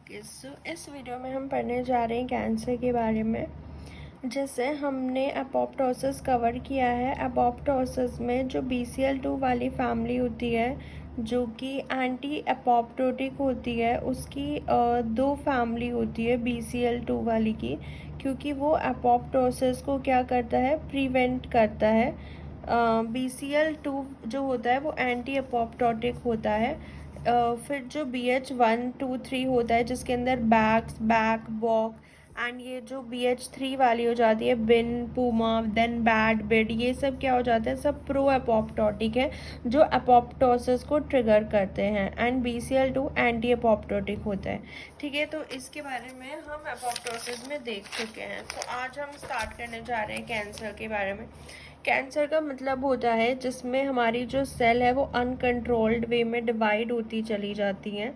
Okay so इस video में हम पढ़ने जा रहे हैं कैंसर के बारे में। जैसे हमने अपोप्टोसिस कवर किया है, अपोप्टोसिस में जो BCL2 वाली फैमिली होती है जो कि एंटी अपोप्टोटिक होती है, उसकी दो फैमिली होती है BCL2 वाली की, क्योंकि वो अपोप्टोसिस को क्या करता है, प्रिवेंट करता है। BCL2 जो होता है वो एंटी अपोप्टोटिक होता है। फिर जो BH1, 2, 3 होता है जिसके अंदर बैक वॉक एंड ये जो BH3 वाली हो जाती है, बिन, पूमा, देन बैड, बिड, ये सब क्या हो जाता है, सब प्रो अपोप्टोटिक है जो अपोप्टोसिस को ट्रिगर करते हैं। एंड BCL2 एंटी अपोप्टोटिक होता है। ठीक है, तो इसके बारे में हम अपोप्टोसिस में देख चुके हैं। तो आज हम स्टार्ट करने जा रहे हैं कैंसर के बारे में। कैंसर का मतलब होता है जिसमें हमारी जो सेल है वो अनकंट्रोल्ड वे में डिवाइड होती चली जाती हैं।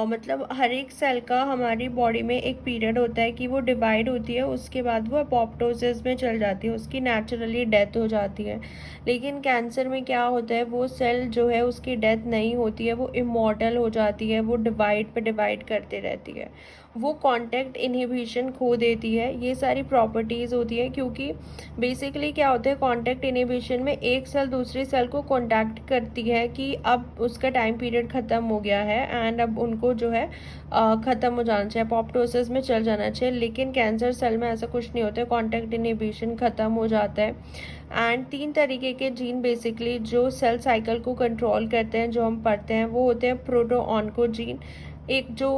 मतलब हर एक सेल का हमारी बॉडी में एक पीरियड होता है कि वो डिवाइड होती है, उसके बाद वो अपोप्टोसिस में चल जाती है, उसकी नेचुरली डेथ हो जाती है। लेकिन कैंसर में क्या होता है, वो सेल जो है उसकी डेथ नहीं होती है, वो इमॉर्टल हो जाती है, वो डिवाइड पे डिवाइड करते रहती है, वो कांटेक्ट इनहिबिशन खो देती है। ये सारी प्रॉपर्टीज़ होती है क्योंकि बेसिकली क्या होता है, कांटेक्ट इनहिबिशन में एक सेल दूसरी सेल को कांटेक्ट करती है कि अब उसका टाइम पीरियड ख़त्म हो गया है एंड अब उनको जो है ख़त्म हो जाना चाहिए, अपोप्टोसिस में चल जाना चाहिए। लेकिन कैंसर सेल में ऐसा कुछ नहीं होता है, कांटेक्ट इनहिबिशन ख़त्म हो जाता है। एंड 3 तरीके के जीन बेसिकली जो सेल साइकिल को कंट्रोल करते हैं, जो हम पढ़ते हैं, वो होते हैं प्रोटोऑन्कोजीन, एक जो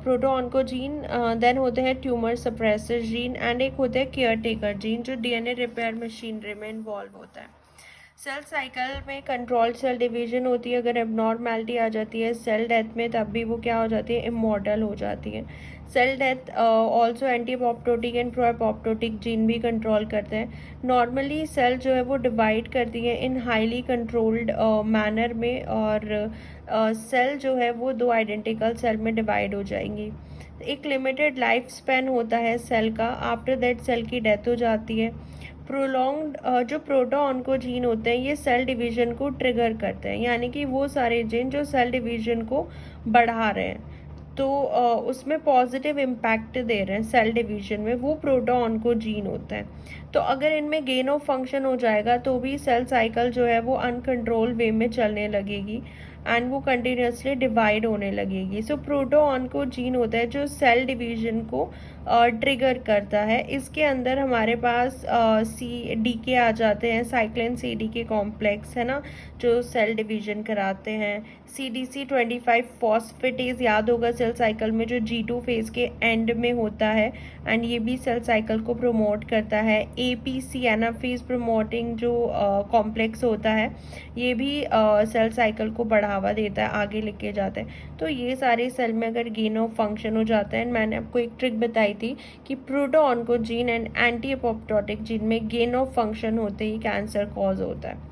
प्रोटोऑन्कोजीन, देन होते हैं ट्यूमर सप्रेसर जीन, एंड एक होता है केयर टेकर जीन जो DNA रिपेयर मशीनरी में इन्वॉल्व होता है। सेल साइकिल में कंट्रोल्ड सेल डिवीजन होती है। अगर एबनॉर्मेलिटी आ जाती है सेल डेथ में, तब भी वो क्या हो जाती है, इमॉर्टल हो जाती है। Cell death also anti apoptotic and pro apoptotic gene भी कंट्रोल करते हैं। नॉर्मली सेल जो है वो डिवाइड करती है इन हाईली कंट्रोल्ड मैनर में, और सेल जो है वो दो आइडेंटिकल सेल में डिवाइड हो जाएंगी। एक लिमिटेड लाइफ स्पैन होता है सेल का, आफ्टर दैट सेल की डेथ हो जाती है। प्रोलॉन्ग्ड जो प्रोटोऑन्कोजीन होते हैं ये सेल डिवीजन को ट्रिगर करते हैं, यानी कि वो सारे जीन जो सेल डिवीजन को बढ़ा रहे हैं, तो उसमें पॉजिटिव इम्पैक्ट दे रहे हैं सेल डिवीजन में, वो प्रोटोऑन्कोजीन होता है। तो अगर इनमें गेन ऑफ फंक्शन हो जाएगा तो भी सेल साइकिल जो है वो अनकंट्रोल वे में चलने लगेगी एंड वो कंटिन्यूसली डिवाइड होने लगेगी। सो प्रोटोऑन्कोजीन होता है जो सेल डिवीजन को ट्रिगर करता है। इसके अंदर हमारे पास CDK आ जाते हैं, साइक्लिन CDK कॉम्प्लेक्स है ना, जो सेल डिवीजन कराते हैं। CDC25 फॉस्फेटेज याद होगा सेल साइकिल में, जो G2 फेज के एंड में होता है एंड ये भी सेल साइकिल को प्रमोट करता है। APC एनाफेज प्रमोटिंग जो कॉम्प्लेक्स होता है, ये भी सेल साइकिल को बढ़ावा देता है, आगे लेके जाता है। तो ये सारे सेल में अगर गेन ऑफ फंक्शन हो जाता है, मैंने आपको एक ट्रिक बताई थी कि प्रोटोऑन्कोजीन एंड एंटी अपोप्टोटिक जीन में गेन ऑफ फंक्शन होते ही कैंसर कॉज होता है।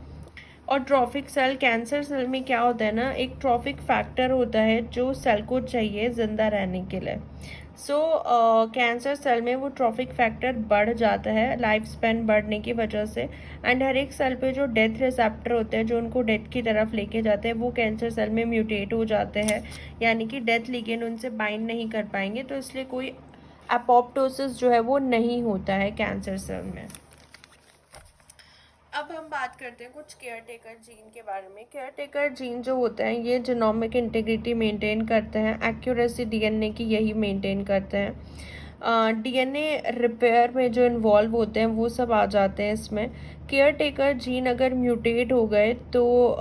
और ट्रॉफिक सेल, कैंसर सेल में क्या होता है ना, एक ट्रॉफिक फैक्टर होता है जो सेल को चाहिए जिंदा रहने के लिए। कैंसर सेल में वो ट्रॉफिक फैक्टर बढ़ जाता है लाइफ स्पैन बढ़ने की वजह से, एंड हर एक सेल पे जो डेथ रिसेप्टर होते हैं जो उनको डेथ की तरफ लेके जाते हैं, वो कैंसर सेल में म्यूटेट हो जाते हैं, यानी कि डेथ लिगेंड उनसे बाइंड नहीं कर पाएंगे, तो इसलिए कोई अपोप्टोसिस जो है वो नहीं होता है कैंसर सेल में। अब हम बात करते हैं कुछ केयर टेकर जीन के बारे में। केयर टेकर जीन जो होते हैं ये जीनोमिक इंटीग्रिटी मेंटेन करते हैं, एक्यूरेसी DNA की यही मेंटेन करते हैं। DNA रिपेयर में जो इन्वॉल्व होते हैं वो सब आ जाते हैं इसमें। केयर टेकर जीन अगर म्यूटेट हो गए तो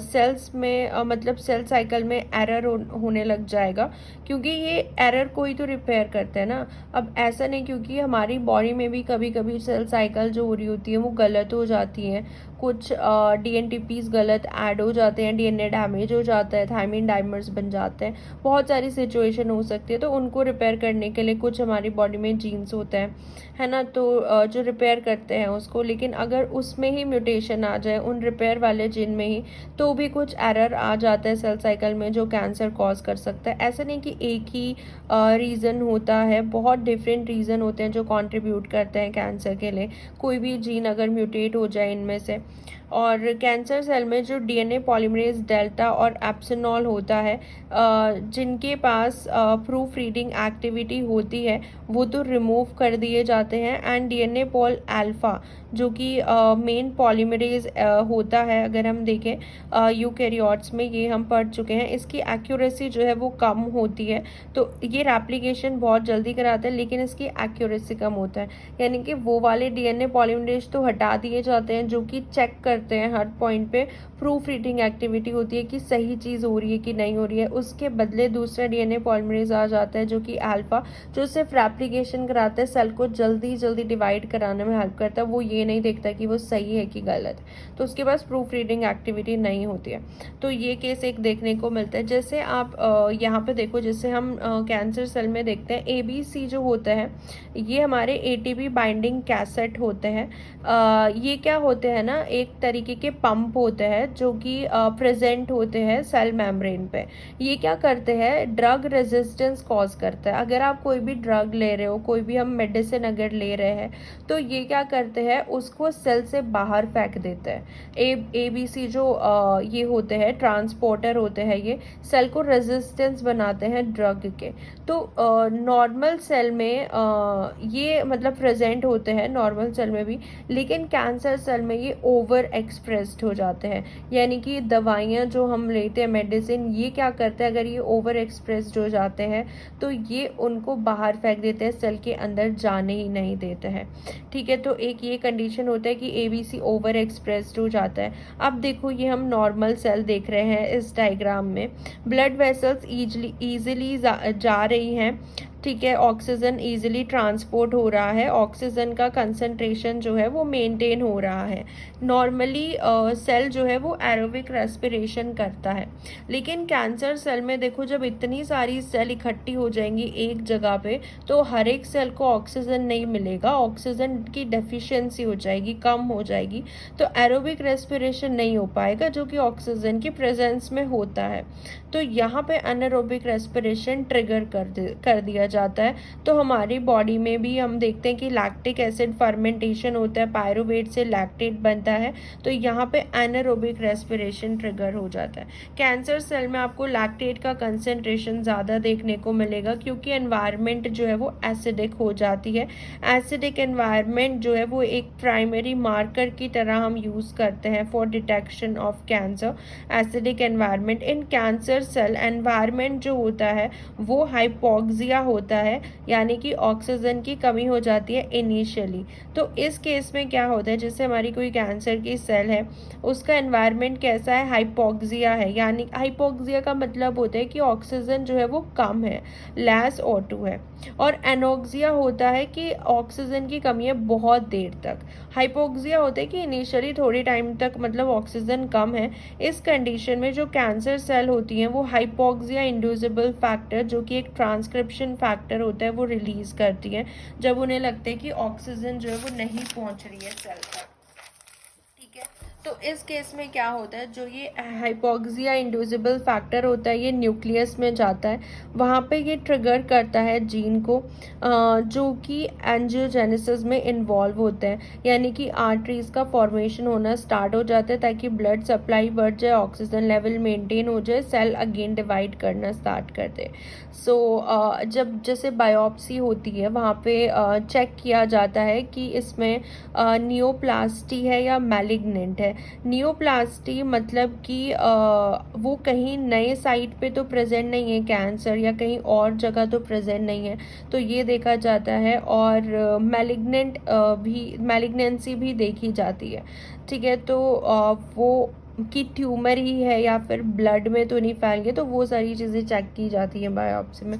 सेल्स में मतलब सेल साइकिल में एरर होने लग जाएगा, क्योंकि ये एरर को ही तो रिपेयर करते हैं ना। अब ऐसा नहीं, क्योंकि हमारी बॉडी में भी कभी कभी सेल साइकिल जो हो रही होती है वो गलत हो जाती है, कुछ DNTPs गलत ऐड हो जाते हैं, DNA डैमेज हो जाता है, थायमिन डाइमर्स बन जाते हैं, बहुत सारी सिचुएशन हो सकती है। तो उनको रिपेयर करने के लिए कुछ हमारी बॉडी में जीन्स होते हैं, है ना, तो जो रिपेयर करते हैं उसको। लेकिन अगर उसमें ही म्यूटेशन आ जाए, उन रिपेयर वाले जीन में ही, तो भी कुछ एरर आ जाता है सेल साइकिल में जो कैंसर कॉज कर सकता है। ऐसा नहीं कि एक ही रीज़न होता है, बहुत डिफरेंट रीज़न होते हैं जो कंट्रीब्यूट करते हैं कैंसर के लिए। कोई भी जीन अगर म्यूटेट हो जाए इनमें से। और कैंसर सेल में जो डीएनए पॉलीमरेज डेल्टा और एप्सिनॉल होता है, जिनके पास प्रूफ रीडिंग एक्टिविटी होती है, वो तो रिमूव कर दिए जाते हैं। एंड डीएनए पॉल अल्फा जो कि मेन पॉलीमरेज होता है, अगर हम देखें यूकैरियोट्स में, ये हम पढ़ चुके हैं, इसकी एक्यूरेसी जो है वो कम होती है। तो ये रेप्लिकेशन बहुत जल्दी कराता है लेकिन इसकी एक्यूरेसी कम होता है। यानी कि वो वाले डीएनए पॉलीमरेज तो हटा दिए जाते हैं जो कि चेक करते हैं हर पॉइंट पे, प्रूफ रीडिंग एक्टिविटी होती है कि सही चीज़ हो रही है कि नहीं हो रही है। उसके बदले दूसरा डीएनए पॉलीमरेज आ जाता है जो कि अल्फा, जो सिर्फ रेप्लिकेशन कराता है, सेल को जल्दी जल्दी डिवाइड कराने में हेल्प करता है। वो ये नहीं देखता कि वो सही है कि गलत है, तो उसके पास प्रूफ रीडिंग एक्टिविटी नहीं होती है। तो ये केस एक देखने को मिलता है। जैसे आप यहाँ पे देखो, जैसे हम कैंसर सेल में देखते हैं ABC जो होता है, ये हमारे ATP बाइंडिंग कैसेट होते हैं। ये क्या होते हैं ना, एक तरीके के पंप होते हैं जो कि प्रेजेंट होते हैं सेल मेम्ब्रेन पे। ये क्या करते हैं, ड्रग रेजिस्टेंस कॉज करता है। अगर आप कोई भी ड्रग ले रहे हो, कोई भी हम मेडिसिन अगर ले रहे हैं, तो ये क्या करते हैं, उसको सेल से बाहर फेंक देते हैं। ABC जो ये होते हैं, ट्रांसपोर्टर होते हैं, ये सेल को रेजिस्टेंस बनाते हैं ड्रग के। तो नॉर्मल सेल में ये मतलब प्रेजेंट होते हैं, नॉर्मल सेल में भी, लेकिन कैंसर सेल में ये ओवर एक्सप्रेस्ड हो जाते हैं। यानी कि दवाइयाँ जो हम लेते हैं, मेडिसिन, ये क्या करते हैं, अगर ये ओवर एक्सप्रेस्ड हो जाते हैं तो ये उनको बाहर फेंक देते हैं, सेल के अंदर जाने ही नहीं देते हैं। ठीक है, तो एक ये कंडीशन होता है कि ABC ओवर एक्सप्रेस्ड हो जाता है। अब देखो, ये हम नॉर्मल सेल देख रहे हैं इस डायग्राम में, ब्लड वेसल्स ईजिली जा रही हैं। ठीक है, ऑक्सीजन ईजिली ट्रांसपोर्ट हो रहा है, ऑक्सीजन का कंसंट्रेशन जो है वो मेंटेन हो रहा है। नॉर्मली सेल जो है वो एरोबिक रेस्पिरेशन करता है। लेकिन कैंसर सेल में देखो, जब इतनी सारी सेल इकट्ठी हो जाएंगी एक जगह पे, तो हर एक सेल को ऑक्सीजन नहीं मिलेगा, ऑक्सीजन की डेफिशिएंसी हो जाएगी, कम हो जाएगी, तो एरोबिक रेस्पिरेशन नहीं हो पाएगा जो कि ऑक्सीजन की प्रेजेंस में होता है। तो यहाँ पे एनारोबिक रेस्पिरेशन ट्रिगर कर दिया जाता है। तो हमारी बॉडी में भी हम देखते हैं कि लैक्टिक एसिड फर्मेंटेशन होता है, पायरुवेट से लैक्टेट बनता है, तो यहाँ पे एनारोबिक रेस्पिरेशन ट्रिगर हो जाता है। कैंसर सेल में आपको लैक्टेट का कंसंट्रेशन ज़्यादा देखने को मिलेगा क्योंकि एनवायरनमेंट जो है वो एसिडिक हो जाती है। एसिडिक एनवायरनमेंट जो है वो एक प्राइमरी मार्कर की तरह हम यूज़ करते हैं for detection of cancer. Acidic environment in cancer cell environment जो होता है वो हाइपोक्सिया होता है, यानी कि ऑक्सीजन की कमी हो जाती है इनिशियली। तो इस केस में क्या होता है, जैसे हमारी कोई कैंसर की सेल है, उसका एनवायरनमेंट कैसा है, हाइपोक्सिया है। यानी हाइपोक्सिया का मतलब होता है कि ऑक्सीजन जो है वो कम है, लेस O2 है। और एनोक्सिया होता है कि ऑक्सीजन की कमी है बहुत देर तक। हाइपोक्सिया होता है कि इनिशियली थोड़ी टाइम तक मतलब ऑक्सीजन कम है। इस कंडीशन में जो कैंसर सेल होती हैं वो हाइपोक्सिया इंड्यूसिबल फैक्टर, जो कि एक ट्रांसक्रिप्शन फैक्टर होता है, वो रिलीज करती हैं जब उन्हें लगता है कि ऑक्सीजन जो है वो नहीं पहुंच रही है सेल तक। ठीक है, तो इस केस में क्या होता है, जो ये हाइपोक्सिया इंड्यूसिबल फैक्टर होता है ये न्यूक्लियस में जाता है, वहाँ पे ये ट्रिगर करता है जीन को जो कि एंजियोजेनेसिस में इन्वॉल्व होते हैं। यानी कि आर्टरीज का फॉर्मेशन होना स्टार्ट हो जाता है ताकि ब्लड सप्लाई बढ़ जाए, ऑक्सीजन लेवल मेंटेन हो जाए, सेल अगेन डिवाइड करना स्टार्ट कर दे। सो जब जैसे बायोप्सी होती है वहाँ पे चेक किया जाता है कि इसमें नियोप्लास्टी है या मैलिग्नेंट है। नियोप्लास्टी मतलब कि वो कहीं नए साइट पे तो प्रेजेंट नहीं है कैंसर, या कहीं और जगह तो प्रेजेंट नहीं है, तो ये देखा जाता है। और मैलिग्नेंसी भी देखी जाती है। ठीक है, तो वो कि ट्यूमर ही है या फिर ब्लड में तो नहीं फैल गया, तो वो सारी चीज़ें चेक की जाती हैं बायोप्सी में।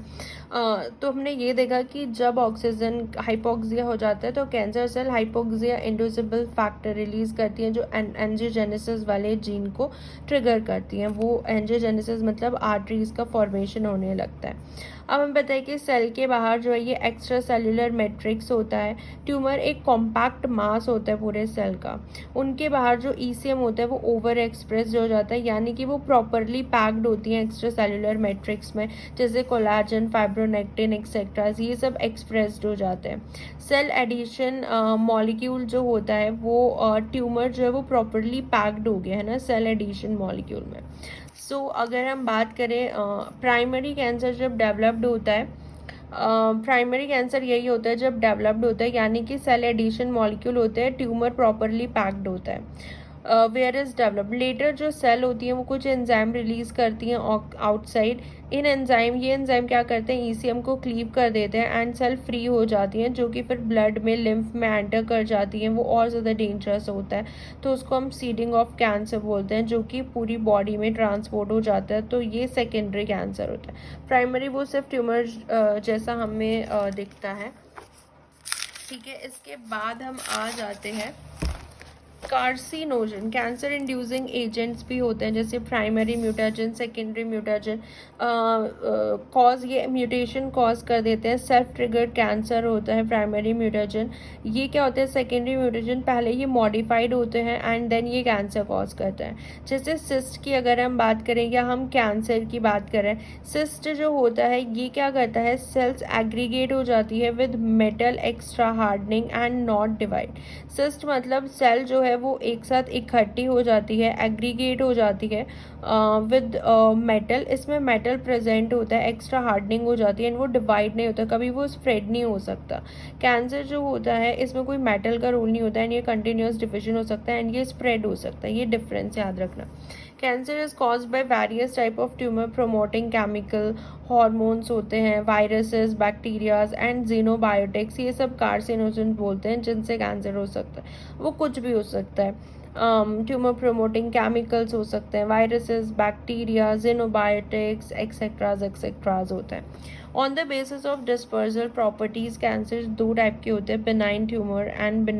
तो हमने ये देखा कि जब ऑक्सीजन हाइपोक्सिया हो जाता है तो cancer cell hypoxia inducible factor release करती हैं जो एंजियोजेनेसिस वाले जीन को ट्रिगर करती हैं। वो एंजियोजेनेसिस मतलब आर्टरीज का फॉर्मेशन होने लगता है। अब हमें पता है कि सेल के बाहर जो है ये एक्स्ट्रा सेलुलर मैट्रिक्स होता है। ट्यूमर एक कॉम्पैक्ट मास होता है पूरे सेल का। उनके बाहर जो ईसीएम होता है वो ओवर एक्सप्रेस हो जाता है, यानी कि वो प्रॉपरली पैक्ड होती हैं एक्स्ट्रा सेलुलर मैट्रिक्स में, जैसे कोलाजन, फाइब्रोनेक्टिन एक्सेट्राज, ये सब एक्सप्रेस्ड हो जाते हैं। सेल एडिशन मॉलिक्यूल जो होता है वो ट्यूमर जो है वो प्रॉपरली पैक्ड हो गया है ना सेल एडिशन मॉलिक्यूल में। अगर हम बात करें प्राइमरी कैंसर जब डेवलप्ड होता है, प्राइमरी कैंसर यही होता है जब डेवलप्ड होता है, यानी कि सेल एडिशन मॉलिक्यूल होते हैं, ट्यूमर प्रॉपरली पैक्ड होता है। वेयर इज डेवलप लेटर जो सेल होती हैं वो कुछ एंजाइम रिलीज करती हैं आउटसाइड। इन एंजाइम ये एंजाइम क्या करते हैं, ईसीएम को क्लीव कर देते हैं एंड सेल फ्री हो जाती हैं, जो कि फिर ब्लड में, लिम्फ में एंटर कर जाती हैं। वो और ज़्यादा डेंजरस होता है, तो उसको हम सीडिंग ऑफ कैंसर बोलते हैं, जो कि पूरी बॉडी में ट्रांसपोर्ट हो जाता है। तो ये सेकेंडरी कैंसर होता है। प्राइमरी वो सिर्फ ट्यूमर जैसा हमें दिखता है। ठीक है, इसके बाद हम आ जाते हैं कार्सिनोजन, कैंसर इंड्यूसिंग एजेंट्स भी होते हैं, जैसे primary mutagen, secondary mutagen. Cause ये म्यूटेशन कॉज कर देते हैं। सेल्फ ट्रिगर्ड कैंसर होता है प्राइमरी म्यूटाजन। ये क्या होता है, सेकेंडरी म्यूटेशन पहले ये मॉडिफाइड होते हैं एंड देन ये कैंसर कॉज करते हैं। जैसे सिस्ट की अगर हम बात करें या हम कैंसर की बात करें, सिस्ट जो होता है ये क्या करता है, सेल्स एग्रीगेट हो जाती है with metal extra hardening and not divide. Cyst मतलब सेल जो है वो एक साथ इकट्ठी हो जाती है, एग्रीगेट हो जाती है विद मेटल। इसमें मेटल प्रेजेंट होता है, एक्स्ट्रा हार्डनिंग हो जाती है एंड वो डिवाइड नहीं होता, कभी वो स्प्रेड नहीं हो सकता। कैंसर जो होता है इसमें कोई मेटल का रोल नहीं होता है एंड ये कंटिन्यूस डिविजन हो सकता है एंड ये स्प्रेड हो सकता है। ये डिफरेंस याद रखना। Cancer is caused by various type of tumour promoting chemical, hormones होते हैं, वायरसेस, बैक्टीरियाज एंड जीनोबायोटिक्स, ये सब कार्सिनोजन बोलते हैं जिनसे कैंसर हो सकता है। वो कुछ भी हो सकता है, ट्यूमर प्रोमोटिंग केमिकल्स हो सकते हैं, वायरसेस, बैक्टीरिया, जीनोबायोटिक्स एक्सेट्राज होते हैं। On the basis of dispersal properties cancer दो टाइप के होते हैं, benign tumour and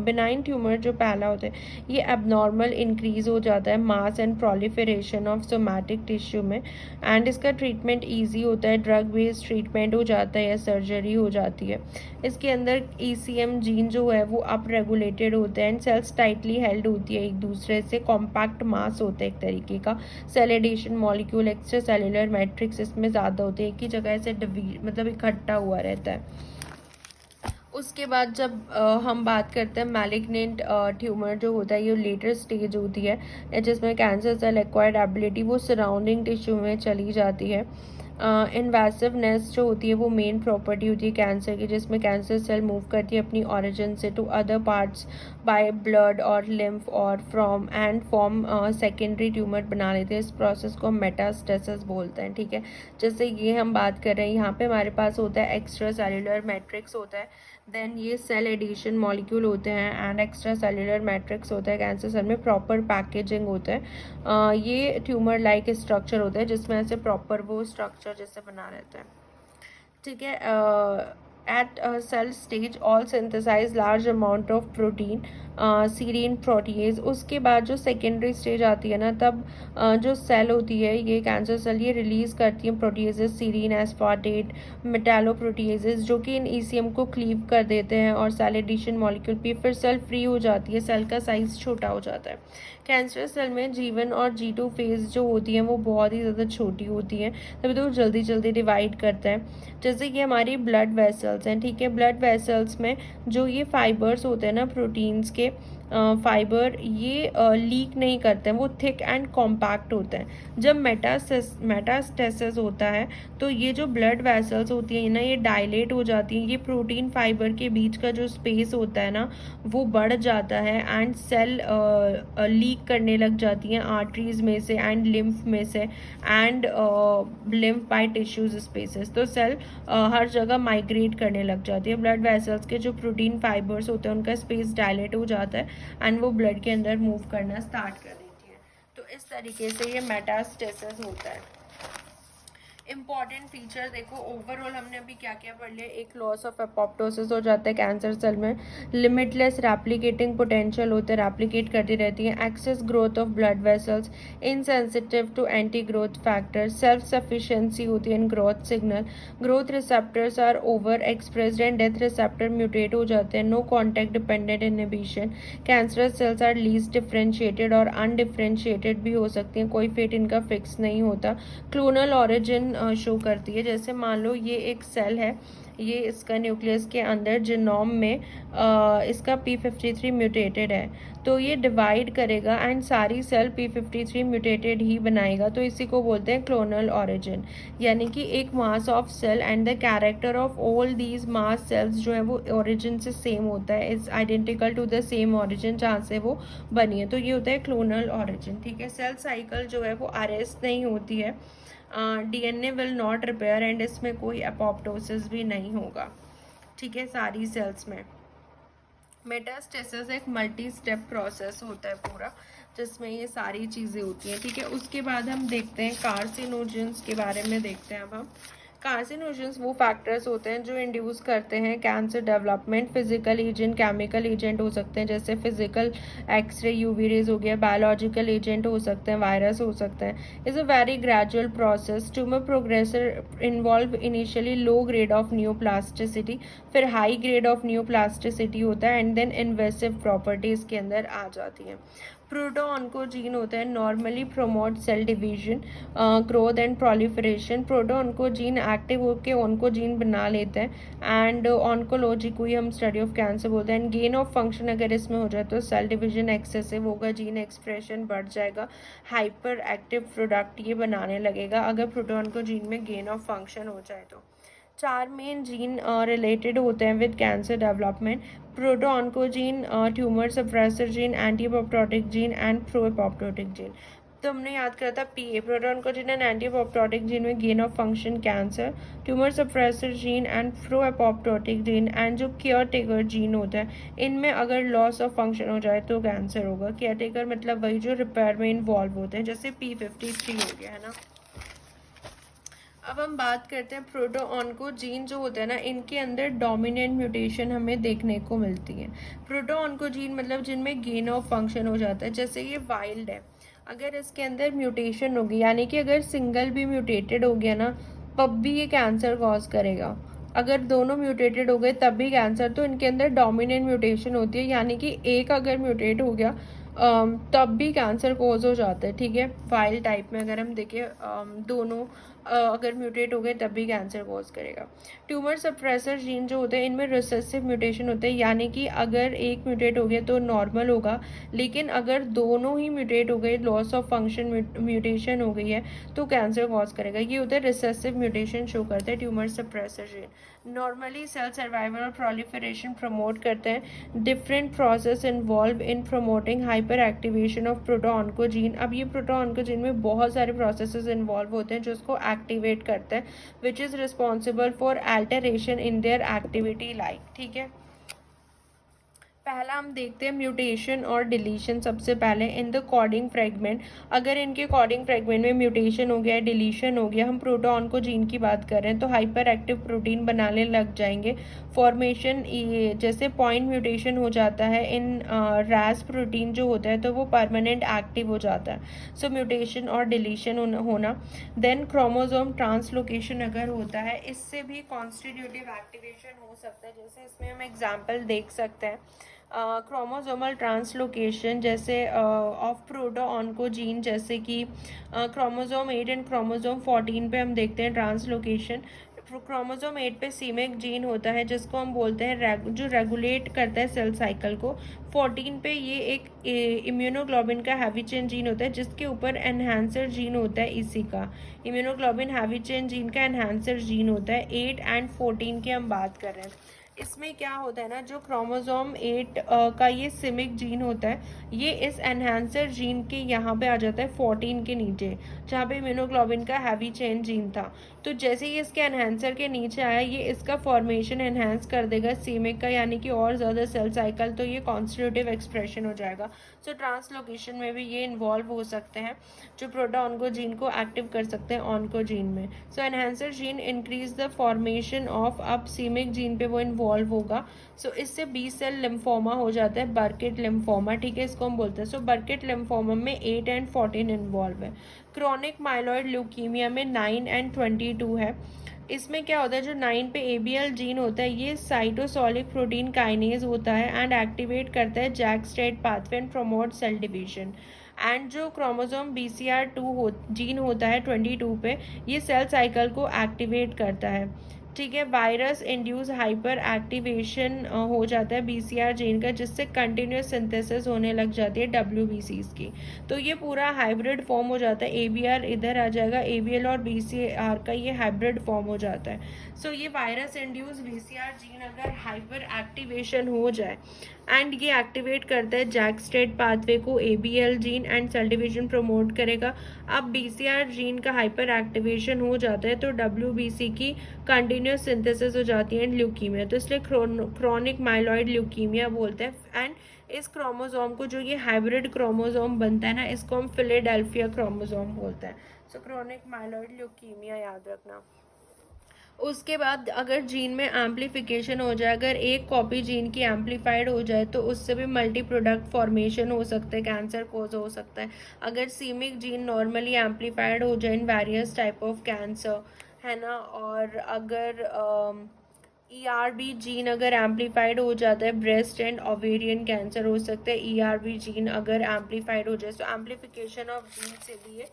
benign tumour जो पहला होता है ये एबनॉर्मल इंक्रीज हो जाता है mass and proliferation of somatic tissue में एंड इसका ट्रीटमेंट ईजी होता है, ड्रग बेस्ड ट्रीटमेंट हो जाता है या सर्जरी हो जाती है। इसके अंदर ईसीएम जीन जो है वो अप रेगुलेटेड होते हैं एंड सेल्स टाइटली हेल्ड होती है एक दूसरे से, कॉम्पैक्ट मास होता है एक तरीके का। Cell adhesion molecule, extra cellular matrix इसमें ज़्यादा होते हैं, एक ही जगह से मतलब इकट्ठा हुआ रहता है। उसके बाद जब हम बात करते हैं मैलिग्नेंट ट्यूमर जो होता है ये लेटर स्टेज होती है, जिसमें कैंसर सेल एक्वायर्ड एबिलिटी वो सराउंडिंग टिश्यू में चली जाती है। इन्वेसिवनेस जो होती है वो मेन प्रॉपर्टी होती है कैंसर की, जिसमें कैंसर सेल मूव करती है अपनी ओरिजिन से to other parts by blood और लिम्फ और फॉर्म सेकेंडरी ट्यूमर बना लेते हैं। इस प्रोसेस को हम मेटास्टेसिस बोलते हैं। ठीक है, जैसे ये हम बात कर रहे हैं यहाँ पे हमारे पास होता है एक्स्ट्रा सेलुलर मैट्रिक्स होता है, देन ये सेल एडिशन मॉलिक्यूल होते हैं एंड एक्स्ट्रा सेलुलर मैट्रिक्स होता है। कैंसर सेल में प्रॉपर पैकेजिंग होता है। ये ट्यूमर लाइक स्ट्रक्चर होता है जिसमें ऐसे प्रॉपर वो स्ट्रक्चर जैसे बना रहता है। ठीक है, at a cell stage all synthesize large amount of protein, serine protease। उसके बाद जो सेकेंडरी स्टेज आती है ना तब जो सेल होती है ये कैंसर सेल ये रिलीज करती है प्रोटीजेस, सीरीन, एस्पार्टेट, मेटालोप्रोटीजेस, जो कि इन ईसीएम को क्लीव कर देते हैं और सेल एडिशन मॉलिक्यूल भी फिर सेल फ्री हो जाती है, सेल का साइज छोटा हो जाता है। कैंसर सेल में G1 और G2 फेज जो होती हैं वो बहुत ही ज़्यादा छोटी होती हैं, तभी तो वो जल्दी जल्दी डिवाइड करता है। जैसे कि हमारी ब्लड वेसल्स हैं, ठीक है, ब्लड वेसल्स में जो ये फाइबर्स होते हैं ना प्रोटीन्स के फाइबर, ये लीक नहीं करते हैं, वो थिक एंड कॉम्पैक्ट होते हैं। जब मेटास्टेसिस होता है तो ये जो ब्लड वेसल्स होती हैं ना ये डायलेट हो जाती हैं, ये प्रोटीन फाइबर के बीच का जो स्पेस होता है ना वो बढ़ जाता है एंड सेल लीक करने लग जाती हैं आर्टरीज में से एंड लिम्फ में से and lymph by tissues spaces. तो सेल हर जगह माइग्रेट करने लग जाती है। ब्लड वेसल्स के जो प्रोटीन फाइबर्स होते हैं उनका स्पेस डायलेट हो जाता है एंड वो ब्लड के अंदर मूव करना स्टार्ट कर देती है। तो इस तरीके से ये मेटास्टेसिस होता है। इंपॉर्टेंट फीचर देखो, ओवरऑल हमने अभी क्या क्या पढ़ लिया। एक लॉस ऑफ एपोप्टोसिस हो जाता है कैंसर सेल में, लिमिटलेस रेप्लिकेटिंग पोटेंशियल होते हैं, रेप्लिकेट करती रहती है, excess growth of blood vessels, insensitive to anti growth factor, self sufficiency होती है in growth signal, growth receptors are over expressed and death receptor mutate हो जाते हैं, no contact dependent inhibition, cancerous cells are least differentiated और undifferentiated भी हो सकती हैं, कोई फेट इनका फिक्स नहीं होता, क्लोनल ऑरिजिन शो करती है। जैसे मान लो ये एक सेल है, ये इसका न्यूक्लियस के अंदर जीनोम में इसका p53 म्यूटेटेड है, तो ये डिवाइड करेगा एंड सारी सेल p53 म्यूटेटेड ही बनाएगा, तो इसी को बोलते हैं क्लोनल ऑरिजिन। यानी कि एक mass of cell and the character of all these mass cells जो है वो ओरिजिन से सेम होता है, is identical to the same origin जहाँ से वो बनी है, तो ये होता है क्लोनल ऑरिजिन। ठीक है, सेल साइकिल जो है वो अरेस्ट नहीं होती है, DNA will not repair and इसमें कोई एपोप्टोसिस भी नहीं होगा। ठीक है, सारी सेल्स में। मेटास्टेसिस एक मल्टी स्टेप प्रोसेस होता है पूरा, जिसमें ये सारी चीज़ें होती हैं। ठीक है, उसके बाद हम देखते हैं कार्सिनोजेंस के बारे में देखते हैं। अब हम कार्सिनोजेंस वो फैक्टर्स होते हैं जो इंड्यूस करते हैं cancer development. Physical agent, chemical agent हो सकते हैं, जैसे फिजिकल एक्सरे यूवी रेज हो गया, बायोलॉजिकल एजेंट हो सकते हैं, वायरस हो सकते हैं। Is a very gradual process. Tumour progressor involve initially low grade of neoplasticity, फिर हाई ग्रेड ऑफ न्यूप्लास्टिसिटी होता है एंड देन इन्वेसिव प्रॉपर्टीज़ के अंदर आ जाती हैं। प्रोटोऑन्कोजीन होता है, normally promote cell division, growth and proliferation. Protooncogene active होकर ऑन्कोजीन बना लेते हैं एंड ऑन्कोलॉजी को ही हम स्टडी ऑफ कैंसर बोलते हैं। एंड गेन ऑफ फंक्शन अगर इसमें हो जाए तो सेल डिवीजन एक्सेसिव होगा, जीन एक्सप्रेशन बढ़ जाएगा, हाइपर एक्टिव प्रोडक्ट ये बनाने लगेगा अगर प्रोटोऑन्कोजीन में गेन ऑफ फंक्शन हो जाए तो। 4 मेन जीन रिलेटेड होते हैं with cancer development: protooncogene, tumour suppressor gene, anti apoptotic gene and pro apoptotic gene. तो हमने याद करा था पीए, protooncogene and anti apoptotic gene में gain of function cancer, tumour suppressor gene and pro apoptotic gene and जो caretaker gene होता है, इनमें अगर लॉस ऑफ फंक्शन हो जाए तो कैंसर होगा। केयर टेकर मतलब वही जो रिपेयर में इन्वॉल्व होते हैं, जैसे p53 हो गया है ना। अब हम बात करते हैं प्रोटोऑन्कोजीन जो होता है ना, इनके अंदर डोमिनेंट म्यूटेशन हमें देखने को मिलती है। प्रोटोऑन्कोजीन मतलब जिनमें गेन ऑफ फंक्शन हो जाता है, जैसे ये वाइल्ड है, अगर इसके अंदर म्यूटेशन होगी, यानी कि अगर सिंगल भी म्यूटेटेड हो गया ना तब भी ये कैंसर कॉज करेगा, अगर दोनों म्यूटेटेड हो गए तब भी कैंसर। तो इनके अंदर डोमिनेंट म्यूटेशन होती है, यानी कि एक अगर म्यूटेट हो गया तब भी कैंसर कोज हो जाता है। ठीक है, वाइल्ड टाइप में अगर हम देखें दोनों अगर म्यूटेट हो गए तब भी कैंसर कोज करेगा। ट्यूमर सप्रेसर जीन जो होते हैं इनमें रिसेसिव म्यूटेशन होते हैं, यानी कि अगर एक म्यूटेट हो गया तो नॉर्मल होगा, लेकिन अगर दोनों ही म्यूटेट हो गए, लॉस ऑफ फंक्शन म्यूटेशन हो गई है, तो कैंसर कॉज करेगा। ये होता है रिसेसिव म्यूटेशन शो करते हैं tumour suppressor gene. Normally cell survival और प्रोलिफरेशन प्रमोट करते हैं। Different process involve in promoting hyperactivation of protooncogene. अब ये प्रोटोऑन्कोजीन में बहुत सारे प्रोसेसेस इन्वॉल्व होते हैं जो उसको एक्टिवेट करते हैं, which is responsible for alteration in their activity like. ठीक है, पहला हम देखते हैं म्यूटेशन और डिलीशन। सबसे पहले इन द कॉडिंग फ्रेगमेंट, अगर इनके कॉडिंग फ्रेगमेंट में म्यूटेशन हो गया, डिलीशन हो गया, हम प्रोटोऑन्कोजीन की बात कर रहे हैं, तो हाइपर एक्टिव प्रोटीन बनाने लग जाएंगे। फॉर्मेशन जैसे पॉइंट म्यूटेशन हो जाता है इन रैस प्रोटीन जो होता है तो वो परमानेंट एक्टिव हो जाता है। सो म्यूटेशन और डिलीशन होना। देन क्रोमोसोम ट्रांसलोकेशन अगर होता है, इससे भी कॉन्स्टिट्यूटिव एक्टिवेशन हो सकता है, जैसे इसमें हम एग्जाम्पल देख सकते हैं क्रोमोसोमल ट्रांसलोकेशन जैसे ऑफ प्रोटोऑन्कोजीन, जैसे कि क्रोमोसोम 8 एंड क्रोमोसोम 14 पे हम देखते हैं ट्रांसलोकेशन। क्रोमोसोम 8 पे सीमेक जीन होता है जिसको हम बोलते हैं जो रेगुलेट करता है सेल साइकिल को। 14 पे ये एक इम्यूनोग्लोबिन का हैवी चेन जीन होता है जिसके ऊपर एनहांसर जीन होता है, इसी का इम्यूनोग्लोबिन हैवी चेन जीन का एनहांसर जीन होता है। 8 एंड 14 की हम बात कर रहे हैं। इसमें क्या होता है ना, जो क्रोमोसोम 8 का ये सिमिक जीन होता है, ये इस एनहांसर जीन के यहाँ पे आ जाता है 14 के नीचे, जहाँ पे इम्यूनोग्लोबिन का हैवी चेन जीन था। तो जैसे ही इसके एनहांसर के नीचे आया, ये इसका फॉर्मेशन एनहांस कर देगा सीमिक का, यानी कि और ज़्यादा सेल साइकिल, तो ये कॉन्स्टिट्यूटिव एक्सप्रेशन हो जाएगा। सो ट्रांसलोकेशन में भी ये इन्वॉल्व हो सकते हैं, जो प्रोटा ऑन्कोजीन को एक्टिव कर सकते हैं ऑन्कोजीन में। So enhancer gene increase the formation of, अब सीमिक जीन पे वो इन्वॉल्व होगा। सो इससे बी सेल लिम्फोमा हो जाता है, बर्किट लिम्फोमा, ठीक है, इसको हम बोलते हैं। सो बर्किट लिम्फोमा में 8 एंड 14 इन्वॉल्व है। क्रॉनिक माइलॉइड ल्यूकीमिया में 9 एंड 22 है। इसमें क्या होता है, जो 9 पे ABL जीन होता है, ये साइटोसोलिक प्रोटीन काइनेज होता है एंड एक्टिवेट करता है JAK STAT pathway and promote cell division. And जो क्रोमोसोम BCR2 जीन होता है 22 पे, ये सेल साइकिल को एक्टिवेट करता है, ठीक है। वायरस इंड्यूस हाइपर एक्टिवेशन हो जाता है BCR जीन का, जिससे कंटिन्यूस सिंथेसिस होने लग जाती है WBCs की। तो ये पूरा हाइब्रिड फॉर्म हो जाता है, ABR इधर आ जाएगा, ABL और BCR का ये हाइब्रिड फॉर्म हो जाता है। सो ये वायरस इंड्यूस BCR जीन अगर हाइपर एक्टिवेशन हो जाए, एंड ये एक्टिवेट करता है जैक स्ट्रेट पाथवे को, ABL gene, and cell division promote करेगा। अब BCR जीन का हाइपर एक्टिवेशन हो जाता है, तो WBC की कंटिन्यूस सिंथेसिस हो जाती है एंड ल्यूकीमिया, तो इसलिए क्रॉनिक माइलॉइड ल्यूकीमिया बोलते हैं। एंड इस क्रोमोसोम को, जो ये हाइब्रिड क्रोमोसोम बनता है ना, इसको हम फिलेडेल्फिया क्रोमोसोम बोलते हैं। सो क्रॉनिक माइलॉइड ल्यूकीमिया याद रखना। उसके बाद अगर जीन में एम्पलीफिकेशन हो जाए, अगर एक कॉपी जीन की एम्पलीफाइड हो जाए, तो उससे भी मल्टी प्रोडक्ट फॉर्मेशन हो सकता है, कैंसर कोज हो सकता है। अगर सीमिक जीन नॉर्मली एम्पलीफाइड हो जाए in various type of cancer, है ना। और अगर ERB जीन अगर एम्पलीफाइड हो जाता है, ब्रेस्ट एंड ओवेरियन कैंसर हो सकता है, ERB जीन अगर एम्पलीफाइड हो जाए। सो एम्पलीफिकेशन ऑफ जीन से भी ये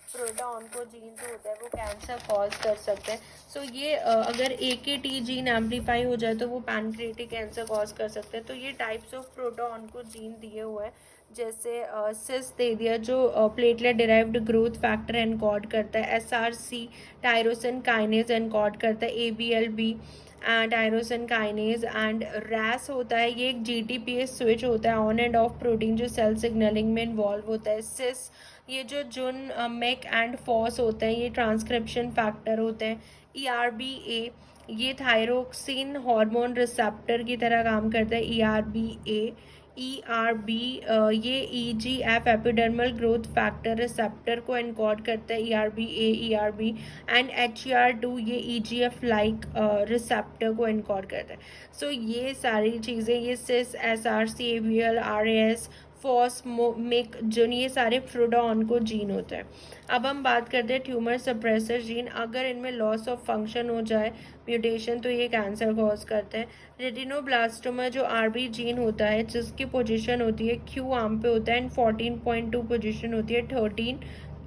प्रोटा ऑन्कोजीन जो होता है वो कैंसर कॉज कर सकते हैं। सो ये अगर AKT जीन एम्पलीफाई हो जाए, तो वो पैनक्रिएटिक कैंसर कॉज कर सकते हैं। तो ये टाइप्स ऑफ प्रोटा ऑन्कोजीन दिए हुए हैं, जैसे सिस दे दिया, जो platelet derived growth factor encode करता है, SRC टायरोसिन काइनेज एनकोड करता है, ABLB tyrosine kinase, and RAS होता है, ये एक GTPase स्विच होता है, ऑन एंड ऑफ प्रोटीन, जो सेल सिग्नलिंग में इन्वॉल्व होता है। सिस, ये जो जुन मेक एंड फॉस होते हैं, ये ट्रांसक्रिप्शन फैक्टर होते हैं। ERBA, ये थायरोक्सिन हार्मोन रिसेप्टर की तरह काम करता है, ERBA। ERB, ये EGF epidermal growth factor receptor को एनकोड करता है, ERBA, ERB। एंड HER2, ये EGF लाइक रिसेप्टर को एनकोड करता है। सो ये सारी चीज़ें, ये sis, SRC, ABL, RAS, fos, myc, jun, ये सारे फ्रूडा ऑन्कोजीन होते हैं। अब हम बात करते हैं ट्यूमर सप्रेसर जीन। अगर इनमें लॉस ऑफ फंक्शन हो जाए, म्यूटेशन, तो ये कैंसर कॉज करते हैं। रेटिनोब्लास्टोमा, जो RB जीन होता है, जिसकी पोजीशन होती है Q आर्म पे होता है, एंड 14.2 पोजीशन होती है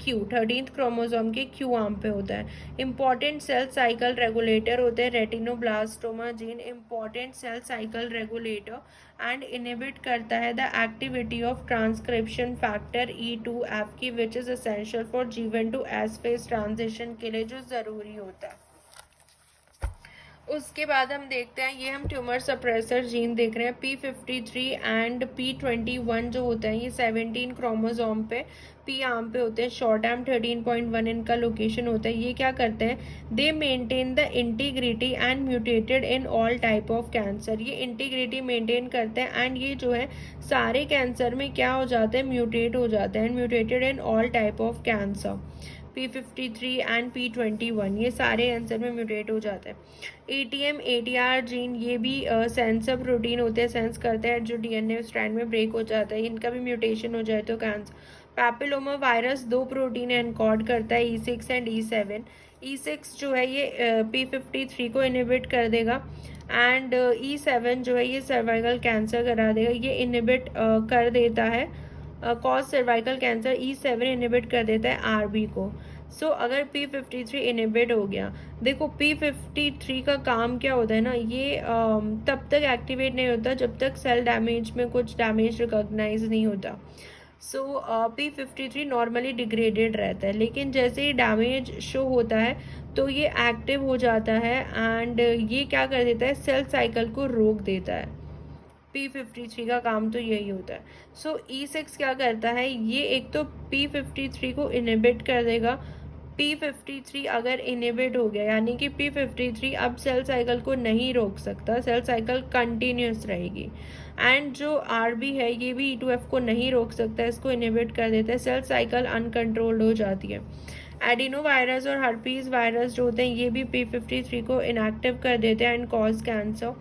13th क्रोमोसोम के Q आर्म पे होता है। इंपॉर्टेंट सेल साइकिल रेगुलेटर होते हैं retinoblastoma gene, important cell cycle regulator, and inhibit करता है the activity of transcription factor E2F की, which is essential for G1 to S phase transition के लिए, जो ज़रूरी होता है। उसके बाद हम देखते हैं, ये हम ट्यूमर सप्रेसर जीन देख रहे हैं, P53 एंड P21 जो होते हैं, ये 17 क्रोमोसोम पे P आर्म पे होते हैं, शॉर्ट आर्म 13.1 इनका लोकेशन होता है। ये क्या करते हैं, दे maintain the integrity and mutated in all type of cancer. ये इंटीग्रिटी मेंटेन करते हैं, एंड ये जो है सारे कैंसर में क्या हो जाते हैं, म्यूटेट हो जाते हैं, and mutated in all type of cancer. P53 and P21 ये सारे आंसर में म्यूटेट हो जाते हैं। ATM ATR जीन, ये भी सेंसर प्रोटीन होते हैं, सेंस करते हैं जो DNA स्ट्रैंड में ब्रेक हो जाता है, इनका भी म्यूटेशन हो जाए तो cancer. Papilloma virus 2 protein encode करता है, E6 एंड E7। E6 जो है ये P53 को इनहिबिट कर देगा, एंड E7 जो है ये सर्वाइकल कैंसर करा देगा, ये इनहिबिट कर देता है cause cervical cancer. E7 inhibit कर देता है RB को। सो अगर P53 इनहिबिट हो गया, देखो P53 का काम क्या होता है ना, ये तब तक एक्टिवेट नहीं होता जब तक सेल डैमेज में कुछ डैमेज रिकॉग्नाइज नहीं होता। सो P53 नॉर्मली डिग्रेडेड रहता है, लेकिन जैसे ही डैमेज शो होता है तो ये एक्टिव हो जाता है एंड ये क्या कर देता है, सेल साइकिल को रोक देता है। P53 का काम तो यही होता है। सो E6 क्या करता है, ये एक तो P53 को इनिबिट कर देगा। P53 अगर इनिबिट हो गया यानी कि P53 अब सेल साइकिल को नहीं रोक सकता, सेल साइकिल कंटिन्यूस रहेगी। एंड जो RB है ये भी E2F को नहीं रोक सकता, इसको इनिबिट कर देता है, सेल साइकिल अनकंट्रोल्ड हो जाती है। एडिनो वायरस और हर्पीज वायरस जो होते हैं ये भी P53 को इनएक्टिव कर देते हैं and cause cancer.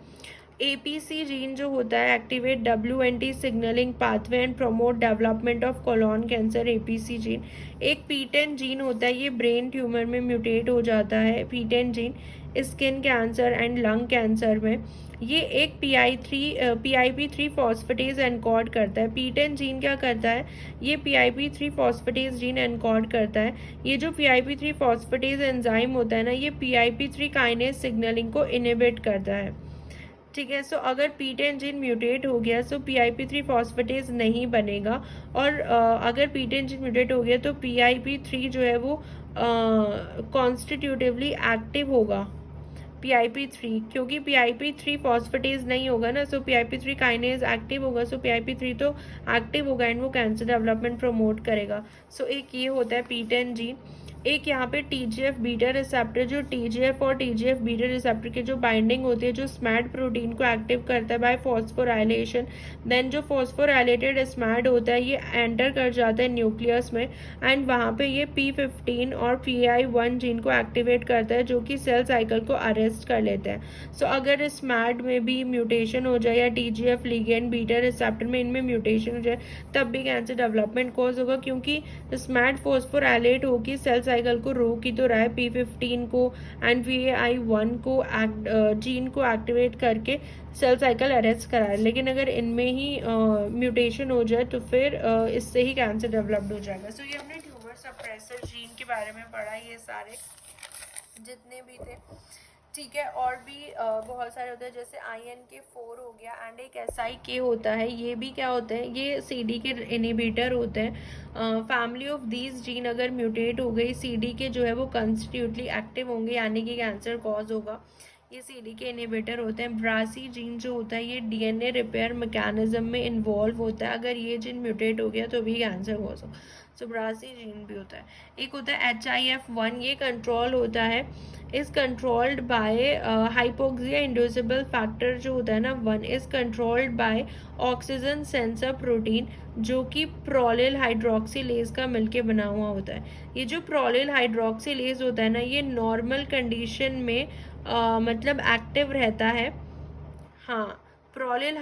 APC gene जो होता है, activate WNT signalling pathway and promote development of colon cancer. APC gene एक P10 जीन होता है, ये ब्रेन ट्यूमर में म्यूटेट हो जाता है। P10 gene skin cancer and lung cancer में ये एक PIP3 फॉस्फेटेज एनकोड करता है। P10 जीन क्या करता है, ये PIP3 फॉस्फेटेज जीन एनकोड करता है। ये जो PIP3 फॉस्फेटेज एंजाइम होता है ना, ये PIP3 काइनेज सिग्नलिंग को इनिबिट करता है। ठीक है, सो अगर P10 जीन म्यूटेट हो गया सो PIP3 फॉस्फेटेज नहीं बनेगा, और अगर P10 जीन म्यूटेट हो गया तो PIP3 जो है वो कॉन्स्टिट्यूटिवली एक्टिव होगा। PIP3 क्योंकि PIP3 फॉस्फेटेज नहीं होगा ना, सो PIP3 काइनेज एक्टिव होगा, सो PIP3 तो एक्टिव होगा एंड वो कैंसर डेवलपमेंट प्रमोट करेगा। सो एक ये होता है P10 जीन। एक यहाँ पे TGF बीटा रिसेप्टर, जो TGF और TGF बीटा रिसेप्टर की जो बाइंडिंग होती है, जो स्मैड प्रोटीन को एक्टिव करता है बाय फॉस्फोराइलेशन। देन जो फॉस्फोराइलेटेड स्मैड होता है ये एंटर कर जाता है न्यूक्लियस में एंड वहाँ पे ये P15 और PI1 जीन को एक्टिवेट करता है, जो कि सेल साइकिल को अरेस्ट कर लेता है। सो अगर स्मैड में भी म्यूटेशन हो जाए या TGF लिगेंड बीटा रिसेप्टर में इनमें म्यूटेशन हो जाए तब भी कैंसर डेवलपमेंट कॉज होगा, क्योंकि स्मैड फॉस्फोराइलेट होगी सेल साइकिल को रोक ही तो रहा है P15 को एंड PI1 को जीन को एक्टिवेट करके सेल साइकिल अरेस्ट करा है। लेकिन अगर इनमें ही म्यूटेशन हो जाए तो फिर इससे ही कैंसर डेवलप्ड हो जाएगा। सो ये हमने ट्यूमर सप्रेसर जीन के बारे में पढ़ा, ये सारे जितने भी थे। ठीक है, और भी बहुत सारे होते हैं, जैसे INK4 हो गया एंड एक SIK होता है, ये भी क्या होते हैं, ये CD के इनिबिटर होते हैं। फैमिली ऑफ दीज जीन अगर म्यूटेट हो गई, CD के जो है वो कंस्टिट्यूटली एक्टिव होंगे यानी कि कैंसर कॉज होगा। ये CD के इनिबिटर होते हैं। ब्रासी जीन जो होता है ये DNA रिपेयर मैकेनिज्म में इन्वॉल्व होता है, अगर ये जीन म्यूटेट हो गया तो भी कैंसर कॉज हो। सो ब्रासी जीन भी होता है। एक होता है HIF1, ये कंट्रोल होता है, is controlled by hypoxia inducible factor जो होता है ना 1 is controlled by oxygen sensor protein, जो कि प्रोलिल हाइड्रोक्सीलेज का मिलके बना हुआ होता है। ये जो प्रोलिल हाइड्रोक्सीलेज होता है ना, ये नॉर्मल कंडीशन में मतलब एक्टिव रहता है। हाँ, प्रोलिल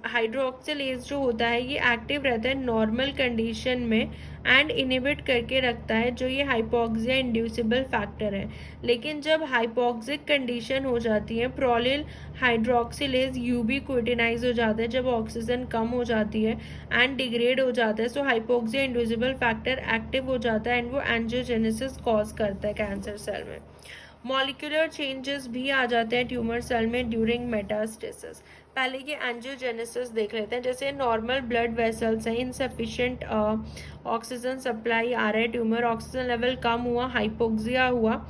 हाइड्रोक्सिलेज जो होता है ये एक्टिव रहता है नॉर्मल कंडीशन में एंड इनिबिट करके रखता है जो ये हाइपोक्सिया इंड्यूसिबल फैक्टर है। लेकिन जब हाइपोक्सिक कंडीशन हो जाती है, प्रोलिल हाइड्रोक्सिलेज यूबिक्विटिनाइज हो जाता है जब ऑक्सीजन कम हो जाती है एंड डिग्रेड हो जाता है, सो हाइपोक्सिया इंड्यूसिबल फैक्टर एक्टिव हो जाता है एंड वो एंजियोजेनेसिस कॉज करता है कैंसर सेल में। मॉलिक्यूलर चेंजेस भी आ जाते हैं ट्यूमर सेल में ड्यूरिंग मेटास्टेसिस। पहले ये एंजियोजेनेसिस देख लेते हैं। जैसे नॉर्मल ब्लड वेसल्स हैं, इनसफिशिएंट ऑक्सीजन सप्लाई आ रहा है, ट्यूमर ऑक्सीजन लेवल कम हुआ, हाइपोक्सिया हुआ,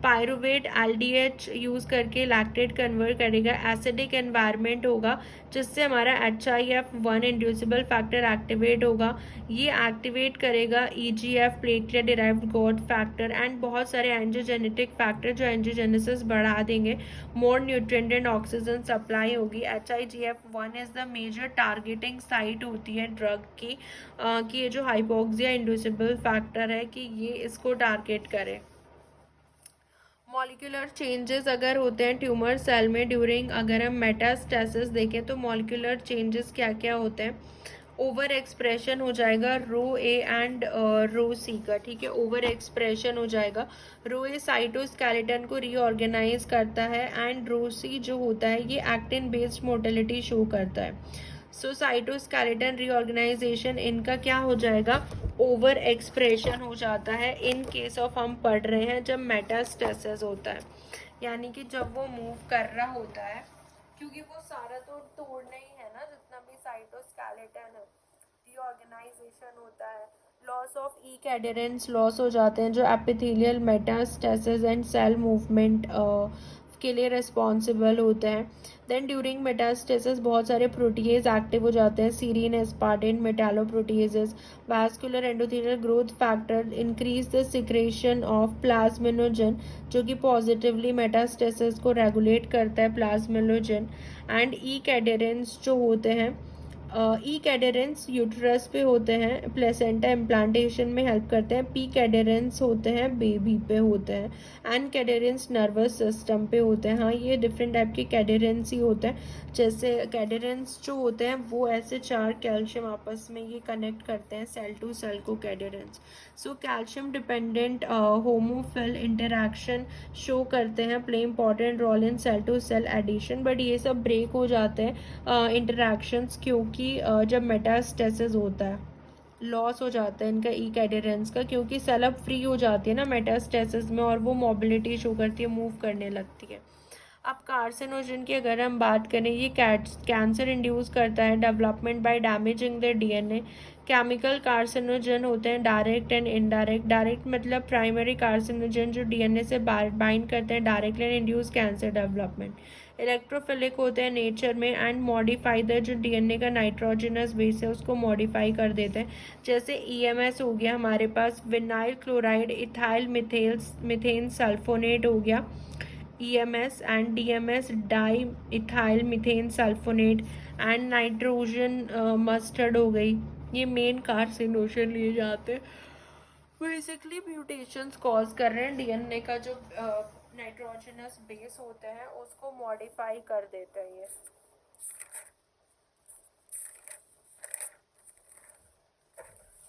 पायरुवेट LDH यूज़ करके लैक्टेट कन्वर्ट करेगा, एसिडिक एनवायरनमेंट होगा जिससे हमारा HIF1 इंड्यूसिबल फैक्टर एक्टिवेट होगा, ये एक्टिवेट करेगा EGF platelet derived growth factor and बहुत सारे एंजियोजेनेटिक फैक्टर जो एंजियोजेनेसिस बढ़ा देंगे। More nutrient and oxygen supply होगी। HIGF1 is the major targeting site होती है ड्रग की, कि ये जो हाइपोक्सिया इंड्यूसिबल फैक्टर है कि ये इसको टारगेट करे। मॉलिक्यूलर चेंजेस अगर होते हैं ट्यूमर सेल में ड्यूरिंग, अगर हम मेटास्टेसिस देखें तो मॉलिक्यूलर चेंजेस क्या क्या होते हैं। ओवर एक्सप्रेशन हो जाएगा रो ए एंड रो सी का, ठीक है, ओवर एक्सप्रेशन हो जाएगा। रो ए साइटोस्केलेटन को रीऑर्गेनाइज करता है एंड रो सी जो होता है ये एक्टिन बेस्ड मोटिलिटी शो करता है। सो साइटोस्केलेटन रीऑर्गेनाइजेशन इनका क्या हो जाएगा, ओवर एक्सप्रेशन हो जाता है इन केस ऑफ हम पढ़ रहे हैं जब मेटास्टेसिस होता है, यानी कि जब वो मूव कर रहा होता है, क्योंकि वो सारा तो तोड़ना ही है ना जितना भी साइटोस्केलेटन है, रीऑर्गेनाइजेशन होता है, loss of E cadherins loss हो जाते हैं जो epithelial metastasis and cell movement के लिए रिस्पॉन्सिबल होते हैं। देन ड्यूरिंग मेटास्टेसिस बहुत सारे प्रोटीएज एक्टिव हो जाते हैं, serine, aspartin, metalloproteases, vascular endothelial growth factor increase the secretion of plasminogen जो कि पॉजिटिवली मेटास्टेसिस को रेगुलेट करता है प्लाज्मिनोजन। एंड ई कैडेरेंस जो होते हैं, ई कैडेरेंस यूट्रस पे होते हैं, प्लेसेंटा इम्प्लांटेशन में हेल्प करते हैं। पी कैडेरेंस होते हैं बेबी पे होते हैं। एन कैडेरेंस नर्वस सिस्टम पे होते हैं। हाँ, ये डिफरेंट टाइप के कैडेरेंस ही होते हैं। जैसे कैडेरेंस जो होते हैं वो ऐसे चार कैल्शियम आपस में ये कनेक्ट करते हैं सेल टू सेल को cadherins. So calcium dependent homophil interaction show करते हैं, play important role in cell to cell adhesion, but ये सब ब्रेक हो जाते हैं इंटरैक्शंस क्योंकि जब मेटास्टेसिस होता है लॉस हो जाता है इनका ई कैडेरेंस का, क्योंकि सेल अब फ्री हो जाती है ना मेटास्टेसिस में और वो मोबिलिटी शो करती है, मूव करने लगती है। अब कार्सिनोजन की अगर हम बात करें, ये कैंसर इंड्यूस करता है development bye damaging the DNA. Chemical carcinogen होते हैं डायरेक्ट एंड इनडायरेक्ट। डायरेक्ट मतलब प्राइमरी कार्सिनोजन जो डीएनए से बाइंड करते हैं directly and induce cancer development. Electrophilic होते हैं नेचर में एंड मॉडिफाई द जो डीएनए का नाइट्रोजनस बेस है उसको मॉडिफाई कर देते हैं। जैसे ईएमएस हो गया हमारे पास, vinyl chloride ethyl methane sulphonate हो गया EMS, and DMS di methane sulphonate and nitrogen mustard हो गई, ये मेन कार्सिनोजन लिए जाते हैं। बेसिकली म्यूटेशंस कॉज कर रहे हैं डीएनए का जो नाइट्रोजनस बेस होते हैं उसको मॉडिफाई कर देते हैं ये।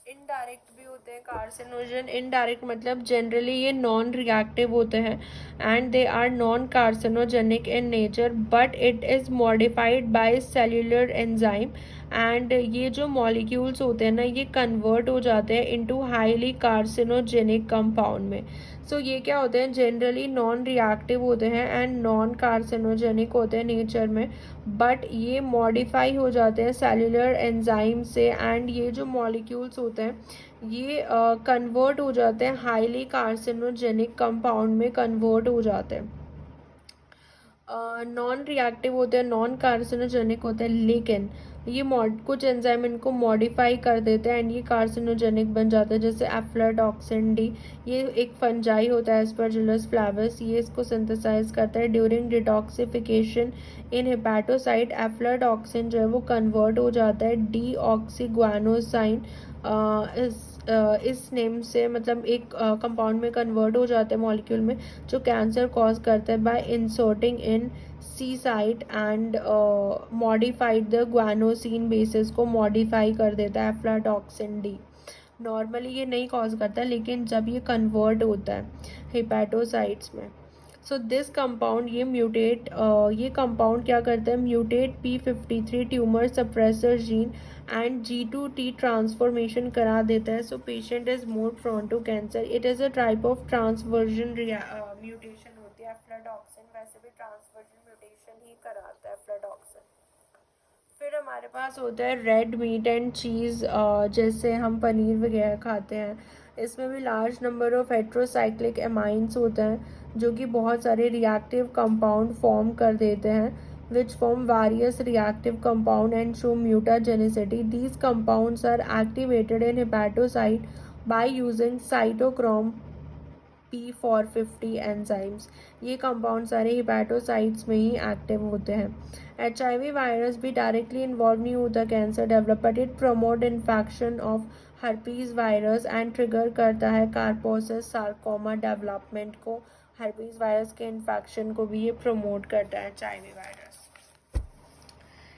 इनडायरेक्ट भी होते हैं कार्सिनोजन। इनडायरेक्ट मतलब जनरली ये नॉन रिएक्टिव होते हैं and they are non carcinogenic in nature but it is modified by cellular enzyme and ये जो मॉलिक्यूल्स होते हैं ना ये कन्वर्ट हो जाते हैं इनटू हाईली कार्सिनोजेनिक कंपाउंड में। सो ये क्या होते हैं, जनरली नॉन रिएक्टिव होते हैं एंड नॉन कार्सिनोजेनिक होते हैं नेचर में, बट ये मॉडिफाई हो जाते हैं सेल्यूलर एंजाइम से एंड ये जो मॉलिक्यूल्स होते हैं ये कन्वर्ट हो जाते हैं हाईली कार्सिनोजेनिक कंपाउंड में कन्वर्ट हो जाते हैं। नॉन रिएक्टिव होते हैं, नॉन कार्सिनोजेनिक होते हैं, लेकिन ये कुछ एंजाइम इनको मॉडिफाई कर देते हैं एंड ये कार्सिनोजेनिक बन जाते हैं। जैसे एफ्लाटॉक्सिन डी, ये एक फंजाई होता है एस्परजिलस फ्लेवस, ये इसको सिंथेसाइज करता है। ड्यूरिंग डिटॉक्सिफिकेशन इन हेपेटोसाइट एफ्लाटॉक्सिन जो है वो कन्वर्ट हो जाता है डी ऑक्सीग्वानोसाइन, इस नेम से मतलब एक कंपाउंड में कन्वर्ट हो जाते हैं मॉलिक्यूल में जो कैंसर कॉज करता है by inserting in C site and modified the guanosine bases को मॉडिफाई कर देता है एफ्लाटॉक्सिन डी। नॉर्मली ये नहीं कॉज करता लेकिन जब ये कन्वर्ट होता है हेपेटोसाइट्स में, सो दिस कंपाउंड ये कंपाउंड क्या करता है, mutate P53 tumour suppressor gene and G2T transformation करा देता है। So patient is more prone to cancer. It is a type of transversion mutation होती है एफ्लाटॉक्सिन, वैसे भी ट्रांसवर्जन म्यूटेशन ही कराता है एफ्लाटॉक्सिन। फिर हमारे पास होता है रेड मीट एंड चीज़, जैसे हम पनीर वगैरह खाते हैं, इसमें भी large number of heterocyclic amines होते हैं जो कि बहुत सारे रिएक्टिव कंपाउंड फॉर्म कर देते हैं which form various reactive compound and show mutagenicity. These compounds are activated in hepatocyte by using cytochrome P450 enzymes. ये कंपाउंड सारे हिपैटोसाइट्स में ही एक्टिव होते हैं। HIV वायरस भी डायरेक्टली इन्वॉल्व नहीं होता cancer develop, but it promote infection of herpes virus and trigger करता है कार्पोसिस सार्कोमा डेवलपमेंट को। हर्पीज वायरस के इन्फेक्शन को भी ये प्रमोट करता है HIV वायरस।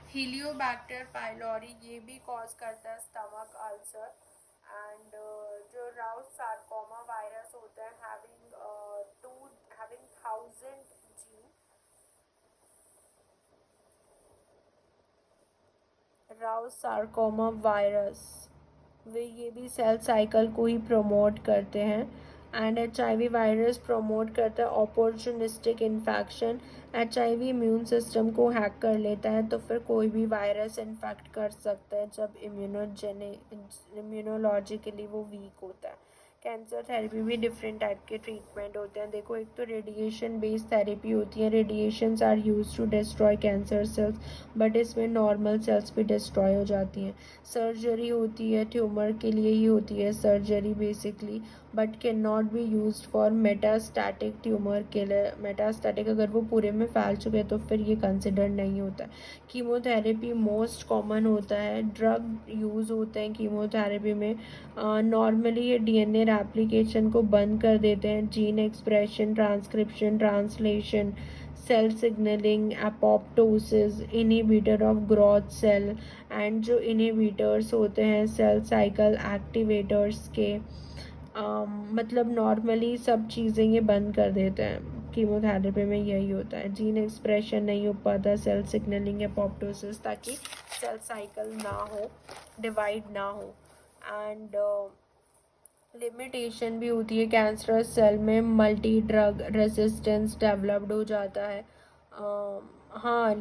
हीलियोबैक्टर पाइलोरी ये भी कॉज करता है स्टमक अल्सर एंड जो राउस सार्कोमा वायरस होता है having 1000 gene, Rous sarcoma virus वे ये भी सेल साइकिल को ही प्रमोट करते हैं एंड HIV वायरस प्रमोट करता है opportunistic infection. HIV immune system को हैक कर लेता है, तो फिर कोई भी वायरस इन्फेक्ट कर सकता है जब इम्यूनोलॉजिकली वो वीक होता है। कैंसर थेरेपी भी डिफरेंट टाइप के ट्रीटमेंट होते हैं। देखो, एक तो रेडिएशन बेस्ड थेरेपी होती है। Radiations are use to destroy cancer cells, but इसमें नॉर्मल सेल्स भी डिस्ट्रॉय हो जाती हैं। सर्जरी होती है, ट्यूमर के लिए ही होती है surgery basically, but can not be use for metastatic tumour के लिए। मेटास्टैटिक अगर वो पूरे में फैल चुके हैं तो फिर ये कंसिडर नहीं होता है। कीमोथेरेपी मोस्ट कॉमन होता है। ड्रग यूज़ होते हैं कीमोथेरेपी में। नॉर्मली ये DNA एप्लीकेशन को बंद कर देते हैं। Gene expression, transcription, translation, cell signalling, apoptosis, inhibitor of growth cell, and जो इनहिबिटर्स होते हैं सेल साइकिल एक्टिवेटर्स के, मतलब नॉर्मली सब चीज़ें ये बंद कर देते हैं। कीमोथेरेपी में यही होता है, जीन एक्सप्रेशन नहीं हो पाता, सेल सिग्नलिंग, एपोप्टोसिस, ताकि सेल साइकिल ना हो, डिवाइड ना हो। एंड लिमिटेशन भी होती है। कैंसरस सेल में मल्टी ड्रग रेजिस्टेंस डेवलप्ड हो जाता है। हाँ,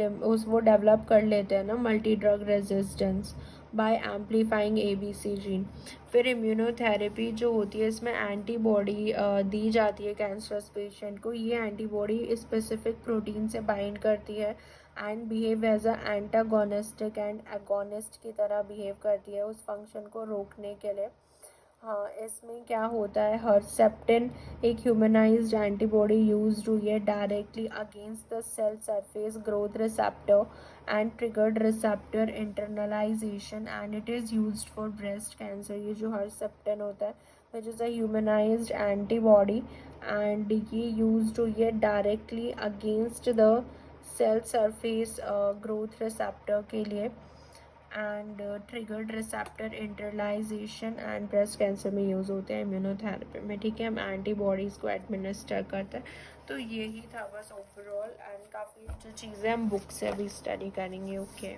वो डेवलप कर लेते हैं ना multi drug resistance bye amplifying ABC gene. फिर इम्यूनोथेरेपी जो होती है, इसमें एंटीबॉडी दी जाती है कैंसरस पेशेंट को। ये एंटीबॉडी स्पेसिफिक प्रोटीन से बाइंड करती है and behave as a antagonistic and agonist की तरह बिहेव करती है उस फंक्शन को रोकने के लिए। हाँ, इसमें क्या होता है, हर्सेप्टिन एक ह्यूमनाइज्ड एंटीबॉडी यूज्ड हुई है directly against the cell surface growth receptor and triggered receptor internalisation, and it is used for breast cancer. ये जो हर्सेप्टिन होता है which is a humanised antibody, and ये यूज्ड हुई है directly against the cell surface growth receptor के लिए, and triggered receptor internalisation and breast cancer में यूज़ होते हैं इम्यूनोथेरेपी में। ठीक है, हम एंटीबॉडीज़ को एडमिनिस्टर करते हैं। तो यही था बस ओवरऑल, एंड काफ़ी जो चीज़ें हम बुक से अभी स्टडी करेंगे। ओके।